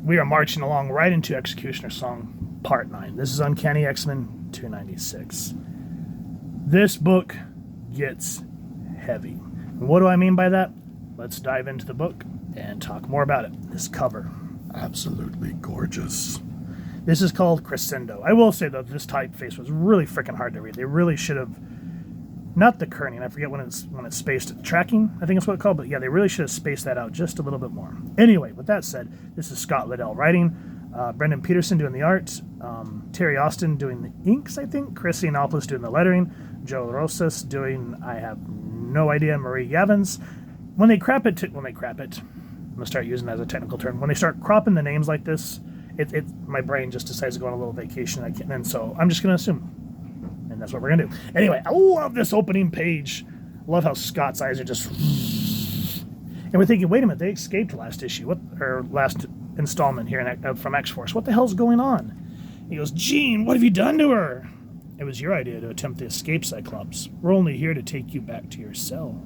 we are marching along right into X-Cutioner song part 9. This is Uncanny X-Men 296. This book gets heavy. And what do I mean by that? Let's dive into the book and talk more about it. This cover. Absolutely gorgeous. This is called Crescendo. I will say, though, this typeface was really freaking hard to read. They really should have, not the kerning, I forget when it's spaced, tracking, I think it's what it's called, but yeah, they really should have spaced that out just a little bit more. Anyway, with that said, this is Scott Lobdell writing, Brandon Peterson doing the art, Terry Austin doing the inks, I think, Eliopoulos doing the lettering, Joe Rosas doing, I have no idea, Marie Yavins. When they crap it, I'm going to start using that as a technical term. When they start cropping the names like this, my brain just decides to go on a little vacation. And so I'm just going to assume. And that's what we're going to do. Anyway, I love this opening page. I love how Scott's eyes are just... And we're thinking, wait a minute, they escaped last issue, or last installment here from X-Force. What the hell's going on? He goes, Jean, what have you done to her? It was your idea to attempt to escape, Cyclops. We're only here to take you back to your cell.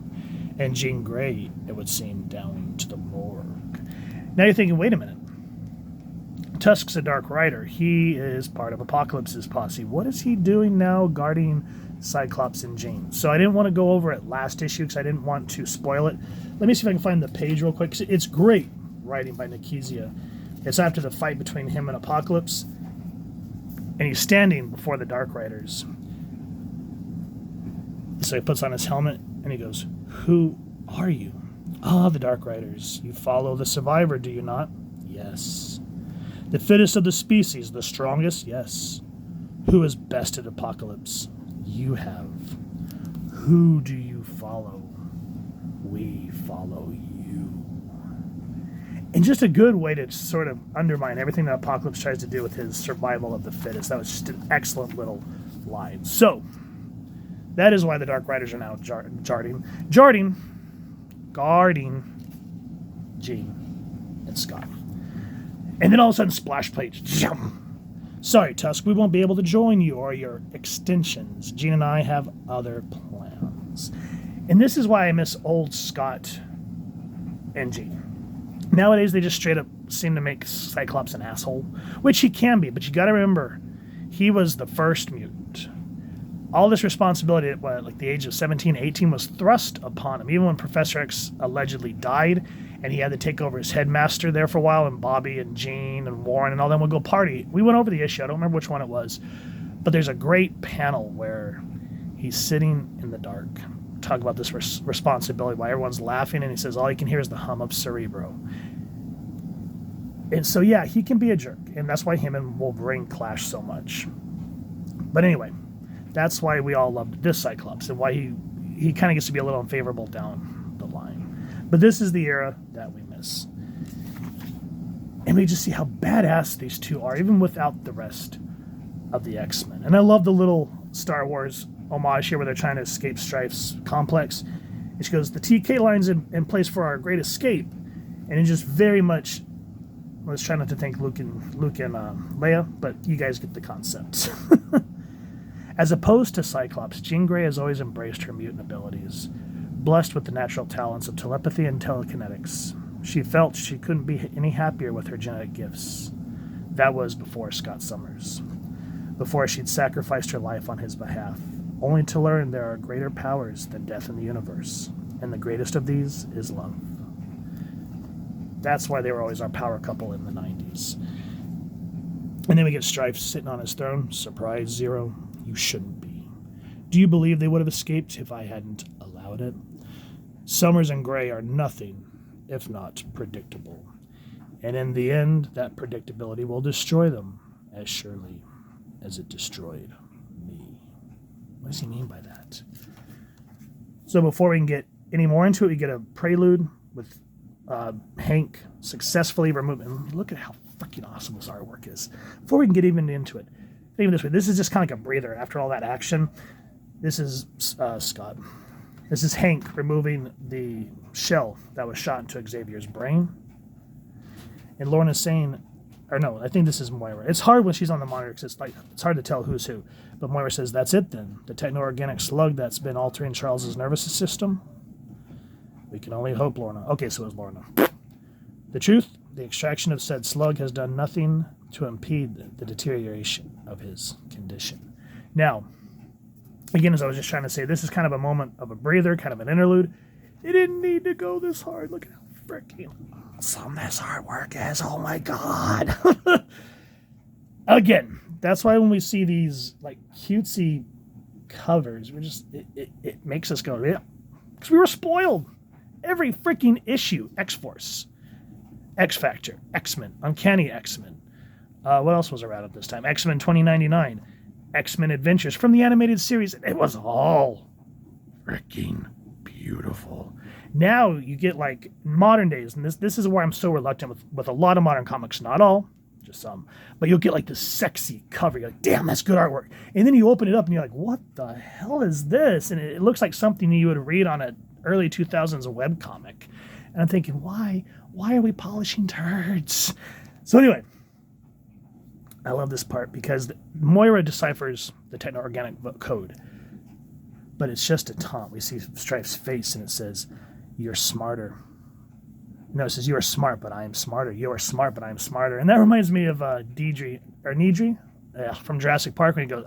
And Jean Grey, it would seem, down to the morgue. Now you're thinking, wait a minute. Tusk's a Dark Rider. He is part of Apocalypse's posse. What is he doing now guarding Cyclops and Jean? So I didn't want to go over it last issue because I didn't want to spoil it. Let me see if I can find the page real quick. It's great writing by Nikezia. It's after the fight between him and Apocalypse. And he's standing before the Dark Riders. So he puts on his helmet and he goes, "Who are you?" "Ah, the Dark Riders. You follow the survivor, do you not?" "Yes." "The fittest of the species, the strongest?" "Yes." "Who is bested Apocalypse?" "You have." "Who do you follow?" "We follow you." And just a good way to sort of undermine everything that Apocalypse tries to do with his survival of the fittest. That was just an excellent little line. So, that is why the Dark Riders are now guarding Jean and Scott. And then all of a sudden, splash page. "Sorry, Tusk, we won't be able to join you or your extensions. Jean and I have other plans." And this is why I miss old Scott and Jean. Nowadays, they just straight up seem to make Cyclops an asshole, which he can be, but you got to remember, he was the first mutant. All this responsibility at the age of 17, 18 was thrust upon him. Even when Professor X allegedly died and he had to take over as headmaster there for a while, and Bobby and Jean and Warren and all them would go party. We went over the issue. I don't remember which one it was. But there's a great panel where he's sitting in the dark. Talk about this responsibility while everyone's laughing, and he says all you can hear is the hum of Cerebro. And so, yeah, he can be a jerk. And that's why him and Wolverine clash so much. But anyway, that's why we all loved this Cyclops and why he kind of gets to be a little unfavorable down the line. But this is the era that we miss. And we just see how badass these two are, even without the rest of the X-Men. And I love the little Star Wars homage here where they're trying to escape Stryfe's complex. And she goes, "The TK line's in place for our great escape." And it just very much, let's try not to think Luke and Leia, but you guys get the concept. As opposed to Cyclops, Jean Grey has always embraced her mutant abilities, blessed with the natural talents of telepathy and telekinetics. She felt she couldn't be any happier with her genetic gifts. That was before Scott Summers, before she'd sacrificed her life on his behalf, only to learn there are greater powers than death in the universe, and the greatest of these is love. That's why they were always our power couple in the 90s. And then we get Stryfe sitting on his throne. Surprise, Zero. You shouldn't be. Do you believe they would have escaped if I hadn't allowed it? Summers and Grey are nothing if not predictable. And in the end, that predictability will destroy them as surely as it destroyed me. What does he mean by that? So before we can get any more into it, we get a prelude with Hank successfully removing. Look at how freaking awesome this artwork is. Before we can get even into it, think of it this way. This is just kind of like a breather after all that action. This is Scott. This is Hank removing the shell that was shot into Xavier's brain. And Lorna's saying, or no, I think this is Moira. It's hard when she's on the monitor because it's hard to tell who's who. But Moira says, "That's it then. The techno-organic slug that's been altering Charles's nervous system." We can only hope, Lorna. Okay, so it was Lorna. The truth the extraction of said slug has done nothing to impede the deterioration of his condition. Now, again, as I was just trying to say, this is kind of a moment of a breather, kind of an interlude. It didn't need to go this hard. Look at how freaking awesome this artwork is. Oh my God. Again, that's why when we see these like cutesy covers, we're just, it makes us go, yeah. Because we were spoiled. Every freaking issue. X-Force, X-Factor, X-Men, Uncanny X-Men. What else was around at this time? X-Men 2099, X-Men Adventures from the animated series. It was all Freaking beautiful. now you get like modern days, and this is where I'm so reluctant with a lot of modern comics, not all, just some, but you'll get like this sexy cover. You're like, damn, that's good artwork. And then you open it up and you're like, what the hell is this? And it looks like something you would read on an early 2000s webcomic. And I'm thinking, why are we polishing turds? So anyway, I love this part because Moira deciphers the techno-organic code, but it's just a taunt. We see Stryfe's face and it says, you're smarter. No, it says, you are smart, but I am smarter. You are smart, but I am smarter. And that reminds me of Nedry from Jurassic Park when he goes,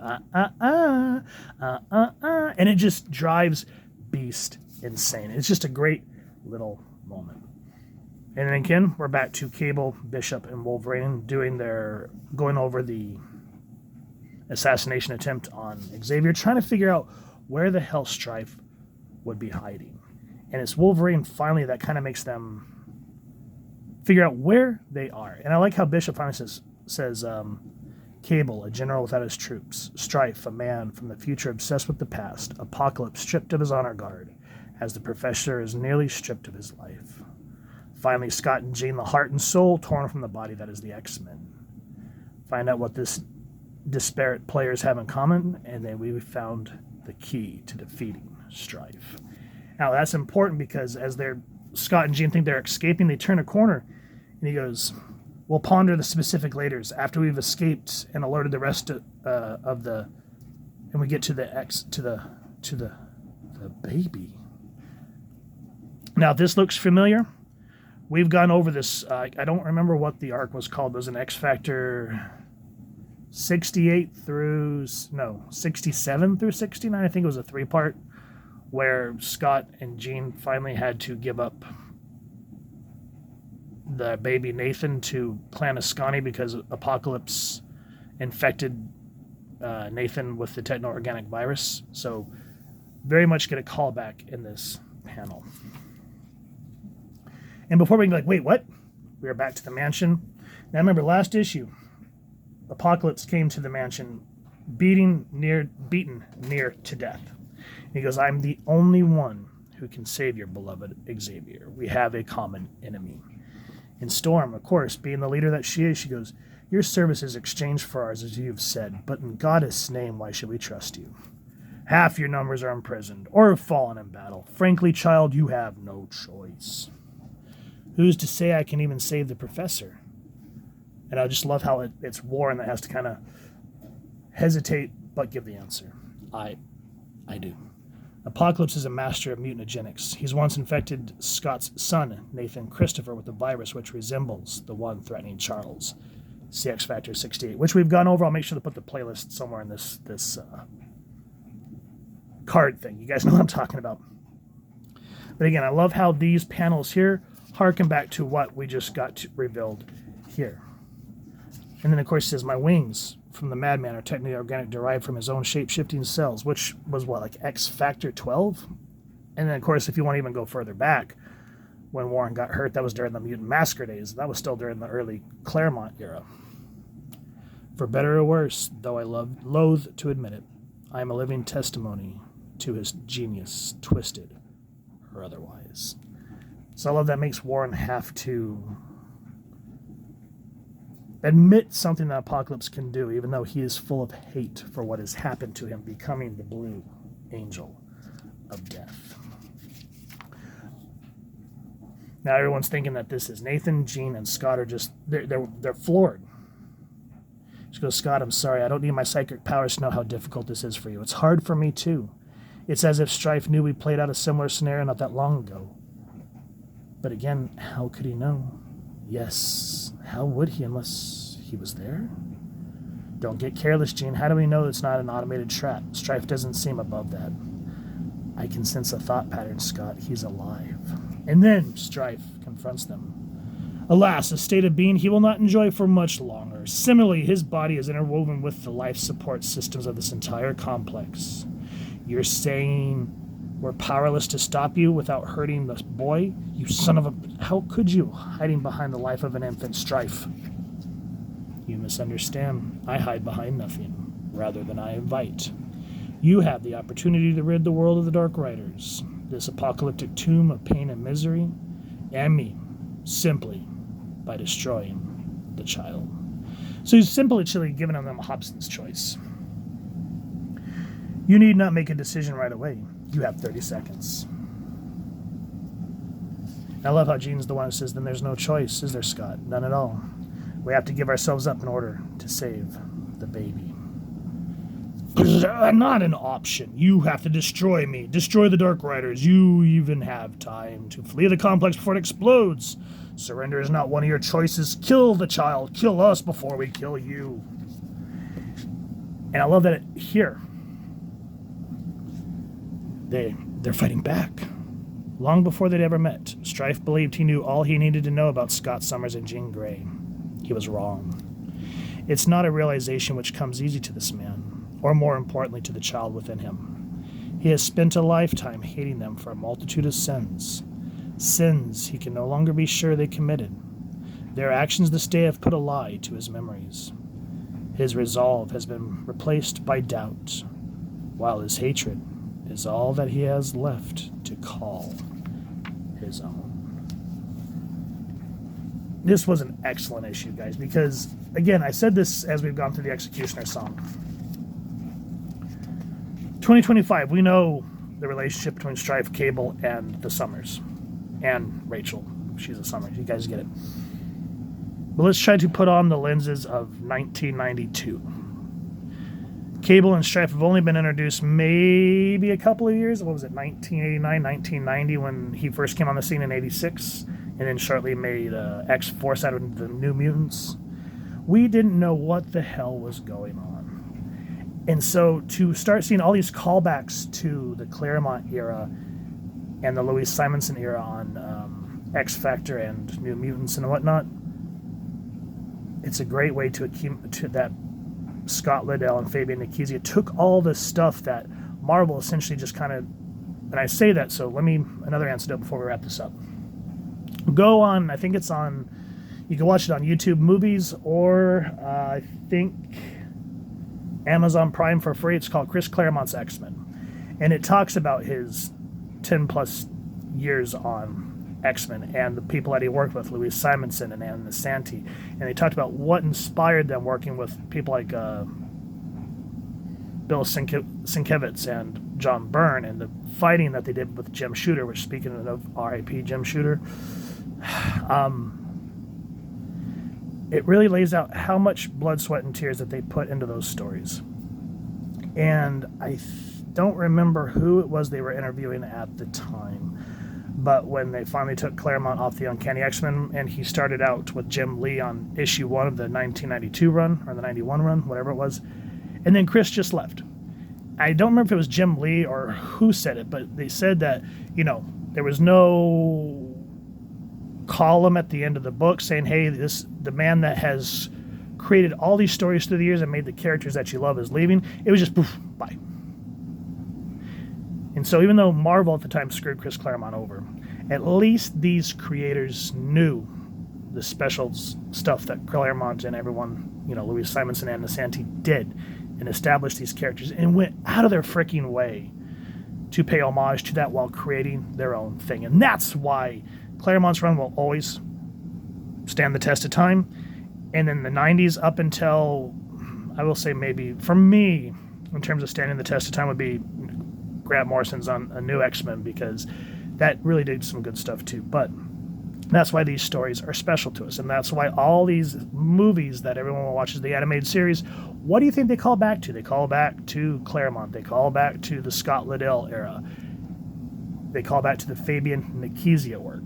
and it just drives Beast insane. It's just a great little moment. And then again, we're back to Cable, Bishop, and Wolverine going over the assassination attempt on Xavier, trying to figure out where the hell Stryfe would be hiding. And it's Wolverine finally that kind of makes them figure out where they are. And I like how Bishop finally says Cable, a general without his troops. Stryfe, a man from the future obsessed with the past. Apocalypse, stripped of his honor guard, as the Professor is nearly stripped of his life. Finally, Scott and Jean, the heart and soul torn from the body that is the X-Men. Find out what this disparate players have in common, and then we found the key to defeating Stryfe. Now, that's important because as Scott and Jean think they're escaping, they turn a corner, and he goes, we'll ponder the specific laters after we've escaped and alerted the rest and we get to the baby. Now, if this looks familiar, we've gone over this. I don't remember what the arc was called. It was an X-Factor 67 through 69. I think it was a 3-part where Scott and Jean finally had to give up the baby Nathan to Clan Ascani because Apocalypse infected Nathan with the techno-organic virus. So very much get a callback in this panel. And before we can be like, wait, what? We are back to the mansion. Now remember, last issue, Apocalypse came to the mansion beaten near to death. And he goes, I'm the only one who can save your beloved Xavier. We have a common enemy. And Storm, of course, being the leader that she is, she goes, your service is exchanged for ours, as you've said, but in Goddess' name, why should we trust you? Half your numbers are imprisoned or have fallen in battle. Frankly, child, you have no choice. Who's to say I can even save the Professor? And I just love how it's Warren that has to kind of hesitate but give the answer. I do. Apocalypse is a master of mutagenics. He's once infected Scott's son, Nathan Christopher, with a virus which resembles the one threatening Charles. See X-Factor 68, which we've gone over. I'll make sure to put the playlist somewhere in this card thing. You guys know what I'm talking about. But again, I love how these panels here harken back to what we just got revealed here. And then, of course, it says, my wings from the madman are technically organic, derived from his own shape-shifting cells, which was what, like X-Factor 12? And then, of course, if you want to even go further back, when Warren got hurt, that was during the Mutant Massacre days. That was still during the early Claremont era. For better or worse, though I loathe to admit it, I am a living testimony to his genius, twisted or otherwise. So I love that makes Warren have to admit something that Apocalypse can do, even though he is full of hate for what has happened to him, becoming the Blue Angel of Death. Now everyone's thinking that this is Nathan, Jean, and Scott are just, they're floored. She goes, Scott, I'm sorry, I don't need my psychic powers to know how difficult this is for you. It's hard for me too. It's as if Stryfe knew we played out a similar scenario not that long ago. But again, how could he know? Yes, how would he unless he was there? Don't get careless, Gene. How do we know it's not an automated trap? Stryfe doesn't seem above that. I can sense a thought pattern, Scott. He's alive. And then Stryfe confronts them. Alas, a state of being he will not enjoy for much longer. Similarly, his body is interwoven with the life support systems of this entire complex. You're saying we're powerless to stop you without hurting the boy? You son of a... How could you, hiding behind the life of an infant, Stryfe? You misunderstand. I hide behind nothing, rather than I invite. You have the opportunity to rid the world of the Dark Riders, this apocalyptic tomb of pain and misery, and me, simply by destroying the child. So he's simply giving them Hobson's choice. You need not make a decision right away. You have 30 seconds. I love how Gene's the one who says, then there's no choice, is there, Scott? None at all. We have to give ourselves up in order to save the baby. Not an option. You have to destroy me. Destroy the Dark Riders. You even have time to flee the complex before it explodes. Surrender is not one of your choices. Kill the child. Kill us before we kill you. And I love that here. They're fighting back. Long before they'd ever met, Stryfe believed he knew all he needed to know about Scott Summers and Jean Grey. He was wrong. It's not a realization which comes easy to this man, or more importantly to the child within him. He has spent a lifetime hating them for a multitude of sins. Sins he can no longer be sure they committed. Their actions this day have put a lie to his memories. His resolve has been replaced by doubt, while his hatred is all that he has left to call his own. This was an excellent issue, guys, because, again, I said this as we've gone through the X-Cutioner song. 2025, we know the relationship between Stryfe, Cable, and the Summers. And Rachel. She's a Summers. You guys get it. But let's try to put on the lenses of 1992. Cable and Stryfe have only been introduced maybe a couple of years. What was it, 1989, 1990, when he first came on the scene in 86, and then shortly made X-Force out of the New Mutants. We didn't know what the hell was going on. And so to start seeing all these callbacks to the Claremont era and the Louise Simonson era on X-Factor and New Mutants and whatnot, it's a great way to that Scott Lobdell and Fabian Nicieza took all this stuff that Marvel essentially just kind of, and I say that, so let me, another anecdote before we wrap this up. Go on, I think it's on, you can watch it on YouTube Movies, or I think Amazon Prime for free. It's called Chris Claremont's X-Men. And it talks about his 10 plus years on X-Men and the people that he worked with, Louise Simonson and Ann Nasanti. And they talked about what inspired them working with people like Bill Sienkiewicz and John Byrne, and the fighting that they did with Jim Shooter, which, speaking of R.I.P. Jim Shooter, it really lays out how much blood, sweat, and tears that they put into those stories. And I don't remember who it was they were interviewing at the time, but when they finally took Claremont off the Uncanny X-Men, and he started out with Jim Lee on issue 1 of the 1992 run, or the 91 run, whatever it was, and then Chris just left. I don't remember if it was Jim Lee or who said it, but they said that, you know, there was no column at the end of the book saying, hey, the man that has created all these stories through the years and made the characters that you love is leaving. It was just poof, bye. And so even though Marvel at the time screwed Chris Claremont over, at least these creators knew the special stuff that Claremont and everyone, you know, Louise Simonson and Nasanti did, and established these characters and went out of their freaking way to pay homage to that while creating their own thing. And that's why Claremont's run will always stand the test of time. And in the 90s up until, I will say maybe, for me, in terms of standing the test of time, would be Grant Morrison's on A New X-Men, because that really did some good stuff too. But that's why these stories are special to us, and that's why all these movies that everyone watches, the animated series, what do you think they call back to? They call back to Claremont. They call back to the Scott Lobdell era. They call back to the Fabian Nicieza work,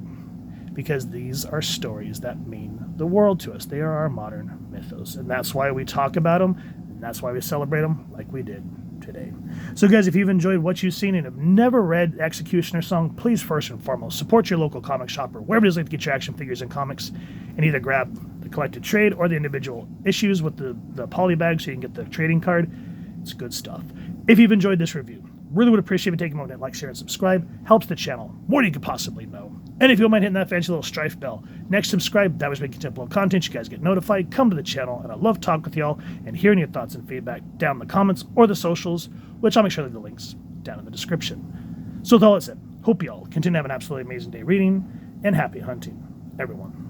because these are stories that mean the world to us. They are our modern mythos, and that's why we talk about them, and that's why we celebrate them like we did today. So guys, if you've enjoyed what you've seen and have never read X-Cutioner song, please first and foremost support your local comic shop or wherever it is like to get your action figures and comics, and either grab the collected trade or the individual issues with the poly bag so you can get the trading card. It's good stuff. If you've enjoyed this review, really would appreciate you taking a moment to like, share, and subscribe. Helps the channel more than you could possibly know. And if you don't mind hitting that fancy little Stryfe bell next, subscribe. That was making temporal content. You guys get notified. Come to the channel, and I love talking with y'all and hearing your thoughts and feedback down in the comments or the socials, which I'll make sure to leave the links down in the description. So with all that said, hope y'all continue to have an absolutely amazing day reading, and happy hunting, everyone.